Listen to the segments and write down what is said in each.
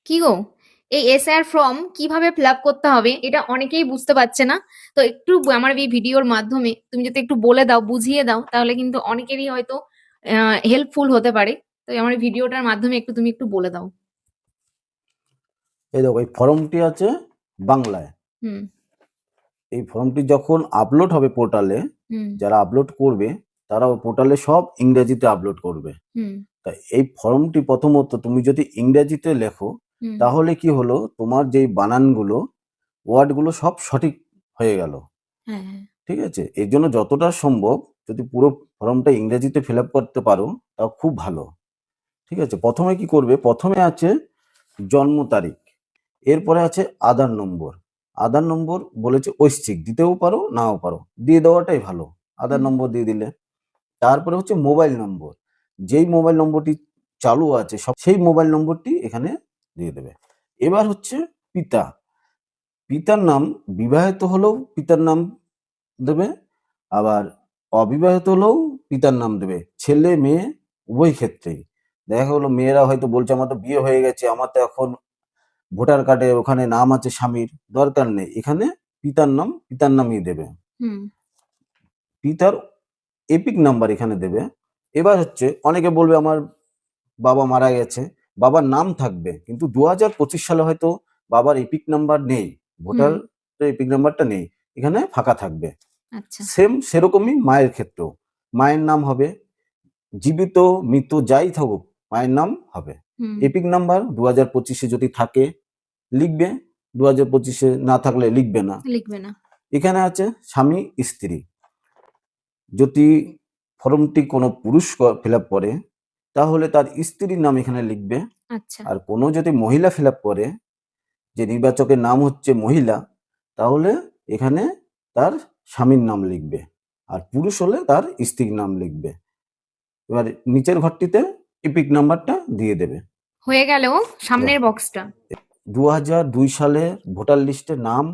কি গো, এই SR form কিভাবে ফিল আপ করতে হবে এটা অনেকেই বুঝতে পারছে না। তো একটু আমার এই ভিডিওর মাধ্যমে তুমি যদি একটু বলে দাও, বুঝিয়ে দাও, তাহলে কিন্তু অনেকেরই হয়তো হেল্পফুল হতে পারে। তো আমার এই ভিডিওটার মাধ্যমে তুমি একটু বলে দাও। এই দেখো, এই ফর্মটি আছে বাংলায়। হুম। এই ফর্মটি যখন আপলোড হবে পোর্টালে, হুম। যারা আপলোড করবে তারা ওই পোর্টালে সব ইংরেজিতে আপলোড করবে। হুম। তা এই ফর্মটি প্রথমত তুমি যদি ইংরেজিতে লেখো, হুম। তাহলে কি হলো, তোমার যেই বানানগুলো, ওয়ার্ডগুলো সব সঠিক হয়ে গেল। হ্যাঁ, হ্যাঁ। ঠিক আছে, এর জন্য যতটা সম্ভব যদি পুরো ফর্মটা ইংরেজিতে ফিল আপ করতে পারো তাও খুব ভালো। ঠিক আছে, প্রথমে কি করবে, প্রথমে আছে জন্ম তারিখ, এরপরে আছে আধার নম্বর। আধার নম্বর বলেছে ঐচ্ছিক, দিতেও পারো নাও পারো, দিয়ে দেওয়াটাই ভালো। আধার হুম। নম্বর দিয়ে দিলে, তারপরে হচ্ছে মোবাইল নম্বর, যেই মোবাইল নম্বরটি চালু আছে সব সেই মোবাইল নম্বরটি এখানে দিয়ে দেবে। এবার হচ্ছে পিতা, পিতার নাম, বিবাহিত হলেও পিতার নাম দেবে, আবার অবিবাহিত হলেও পিতার নাম দেবে, ছেলে মেয়ে উভয় ক্ষেত্রেই। দেখা গেলো মেয়েরা হয়তো বলছে আমার তো বিয়ে হয়ে গেছে, আমার তো এখন ভোটার কার্ডে ওখানে নাম আছে স্বামীর, দরকার নেই, এখানে পিতার নাম পিতার নামই দেবে। হুম। পিতার এপিক নাম্বার এখানে দেবে। এবার হচ্ছে অনেকে বলবে আমার বাবা মারা গেছে, বাবার নাম থাকবে, কিন্তু 2025 সালে হয়তো বাবার এপিক নাম্বার নেই, ভোটার হুম। এপিক নাম্বারটা নেই, এখানে ফাঁকা থাকবে। আচ্ছা। সেম সেরকমই মায়ের ক্ষেত্রেও, মায়ের নাম হবে, জীবিত মৃত যাই থাকুক মায়ের নাম হবে। হুম। এপিক নাম্বার 2025-এ যদি থাকে লিখবে, 2025-এ না থাকলে লিখবে না। লিখবে না। এখানে আছে স্বামী স্ত্রী, যদি ফর্মটি কোনো পুরুষ ফিল আপ করে তাহলে তার স্ত্রীর নাম এখানে লিখবে। আচ্ছা। আর কোনো যদি মহিলা ফিল আপ করে, যে নির্বাচকের নাম হচ্ছে মহিলা, তাহলে এখানে তার স্বামীর নাম লিখবে, আর পুরুষ হলে তার স্ত্রীর নাম লিখবে। এবার নিচের ঘরটিতে এপিক নাম্বারটা দিয়ে দেবে। হয়ে গেল সামনের বক্সটা। 2002 সালে ভোটার লিস্টে নাম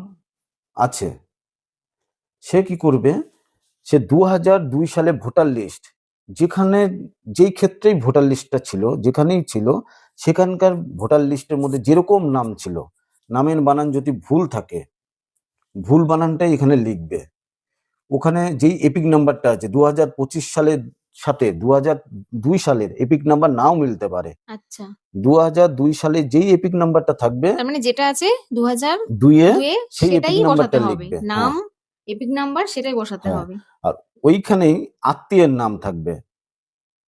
আছে, সে কি করবে, সে 2002 সালে ভোটার লিস্ট, যেখানে যেই ক্ষেত্রেই ভোটার লিস্টটা ছিল, যেখানেই ছিল, সেখানকার ভোটার লিস্টের মধ্যে যেরকম নাম ছিল, নামের বানান যদি ভুল থাকে, ভুল বানানটাই এখানে লিখবে। ওখানে যেই এপিক নাম্বারটা আছে 2025 সালের সাথে 2002 সালের এপিক নাম্বার নাও মিলতে পারে। আচ্ছা। 2002 সালে যেই এপিক নাম্বারটা থাকবে, তার মানে যেটা আছে 2-এ 2002 এ সেই এপিক সেটাই বসাতে নাম্বারটা হবে। লিখবে। নাম, হ্যাঁ, এপিক নাম্বার সেটাই বসাতে হ্যাঁ। হবে। আর ওইখানেই আত্মীয়ের নাম থাকবে,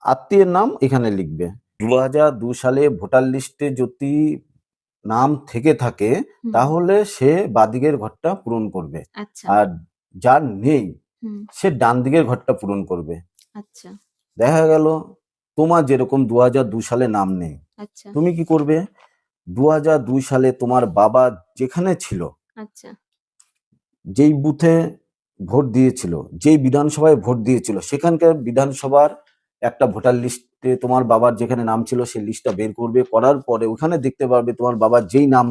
আত্মীয়ের নাম এখানে লিখবে। 2002 সালে ভোটার লিস্টে যদি নাম থেকে থাকে হুম। তাহলে সে বাদিকের ঘরটা পূরণ করবে, আচ্ছা। আর যার নেই হুম। সে ডান দিকের ঘরটা পূরণ করবে। আচ্ছা। দেখা গেল তোমার যেরকম 2002 সালে নাম নেই, আচ্ছা। তুমি কি করবে, 2002 সালে তোমার বাবা যেখানে ছিল, আচ্ছা। যেই বুথে ভোট দিয়েছিল, যেই বিধানসভায় ভোট দিয়েছিল, সেখানকার বিধানসভার একটা ভোটার লিস্টে তোমার বাবার যেখানে নাম ছিল সেই লিস্টটা বের করবে, করার পরে ওখানে দেখতে পারবে তোমার বাবার যেই নাম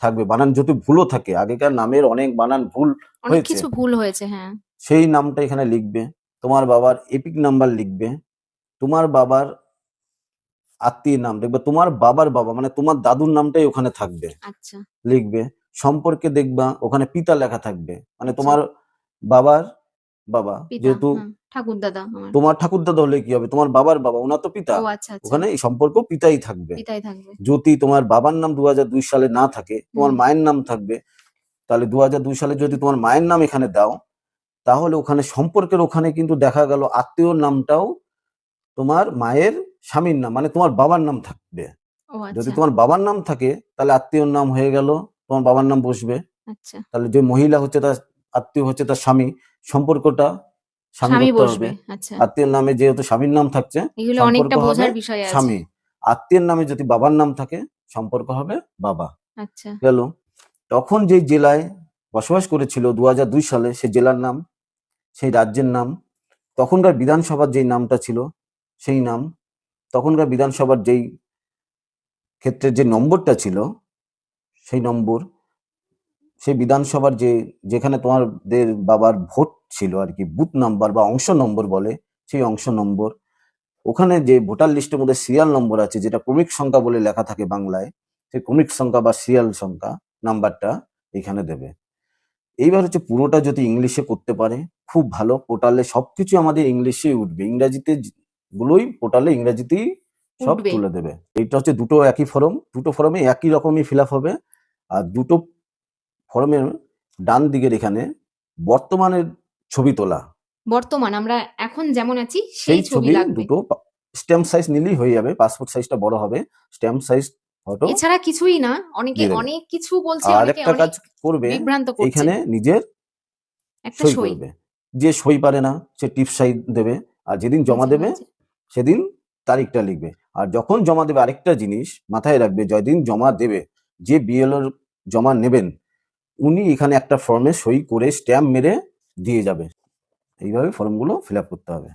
থাকবে, বানান যদি ভুলও থাকে, আগেকার নামের অনেক বানান ভুল অনেক হয়েছে, কিছু ভুল হয়েছে, হ্যাঁ। সেই নামটা এখানে লিখবে, তোমার বাবার এপিক নাম্বার লিখবে, তোমার বাবার আত্মীয়ের নাম দেখবে, তোমার বাবার বাবা মানে তোমার দাদুর নামটাই ওখানে থাকবে, আচ্ছা। লিখবে। সম্পর্কে দেখবা ওখানে পিতা লেখা থাকবে, মানে আচ্ছা। তোমার বাবার বাবা, পিতা, যেহেতু হ্যাঁ, ঠাকুরদাদা আমার। তোমার ঠাকুরদাদা হলে কি হবে, তোমার বাবার বাবা, ওনার তো পিতা, ও আচ্ছা, আচ্ছা। ওখানে এই সম্পর্ক পিতাই থাকবে। পিতাই থাকবে। যদি তোমার বাবার নাম 2002 সালে না থাকে, তোমার হুম। মায়ের নাম থাকবে, তাহলে 2002 সালে যদি তোমার মায়ের নাম এখানে দাও, তাহলে ওখানে সম্পর্কের ওখানে কিন্তু দেখা গেল আত্মীয়র নামটাও তোমার মায়ের স্বামীর নাম, মানে তোমার বাবার নাম থাকবে। ও যদি আচ্ছা। তোমার বাবার নাম থাকে তাহলে আত্মীয়র নাম হয়ে গেল, তোমার বাবার নাম বসবে। আচ্ছা। তাহলে যে মহিলা হচ্ছে তার আত্মীয় হচ্ছে তার স্বামী, সম্পর্কটা স্বামী স্বামী ধরতে বসবে। হবে। আচ্ছা। আত্মীয়ের নামে যেহেতু স্বামীর নাম থাকছে, এগুলো সম্পর্ক অনেকটা হবে বোঝার বিষয় আছে। স্বামী। আত্মীয়ের নামে যদি বাবার নাম থাকে, সম্পর্ক হবে বাবা। আচ্ছা। গেল। তখন যেই জেলায় বসবাস করেছিল 2002 সালে, সেই জেলার নাম, সেই রাজ্যের নাম, তখনকার বিধানসভার যেই নামটা ছিল সেই নাম, তখনকার বিধানসভার যেই ক্ষেত্রের যে নম্বরটা ছিল সেই নম্বর, সেই বিধানসভার যেখানে তোমাদের বাবার ভোট ছিল আর কি, বুথ নাম্বার বা অংশ নম্বর বলে, সেই অংশ নম্বর, ওখানে যে ভোটার লিস্টের মধ্যে সিরিয়াল নম্বর আছে, যেটা ক্রমিক সংখ্যা বলে লেখা থাকে বাংলায়, সেই ক্রমিক সংখ্যা বা সিরিয়াল সংখ্যা নাম্বারটা এখানে দেবে। এইবার হচ্ছে পুরোটা যদি ইংলিশে করতে পারে খুব ভালো। পোর্টালে সবকিছু আমাদের ইংলিশে উঠবে, ইংরাজিতে গুলোই পোর্টালে ইংরাজিতেই সব উঠবে। তুলে দেবে। এইটা হচ্ছে দুটো একই ফর্ম, দুটো ফর্মে একই রকমই ফিল আপ হবে। আর দুটো ফর্মের ডান দিকের এখানে বর্তমানের ছবি তোলা, বর্তমান আমরা এখন যেমন আছি সেই সেই ছবি ছবি লাগবে। দুটো স্ট্যাম্প সাইজ নিলেই হয়ে যাবে, পাসপোর্ট সাইজটা বড় হবে, স্ট্যাম্প সাইজ ফটো এছাড়া কিছুই না, অনেকে দিয়ে দেবে। অনেক কিছু বলছে, আর অনেকে একটা অনেক কাজ করবে, বিভ্রান্ত করছে। এইখানে নিজের একটা সই সই। করবে। যে সই পারে না সে টিপ সাই দেবে, আর যেদিন জমা মাঝে দেবে মাঝে। সেদিন তারিখটা লিখবে। আর যখন জমা দেবে আরেকটা জিনিস মাথায় রাখবে, যেদিন জমা দেবে যে বিএলওর জমা নেবেন উনি এখানে একটা ফর্মে সই করে স্ট্যাম্প মেরে দিয়ে যাবে। এইভাবে ফর্মগুলো ফিল আপ করতে হবে।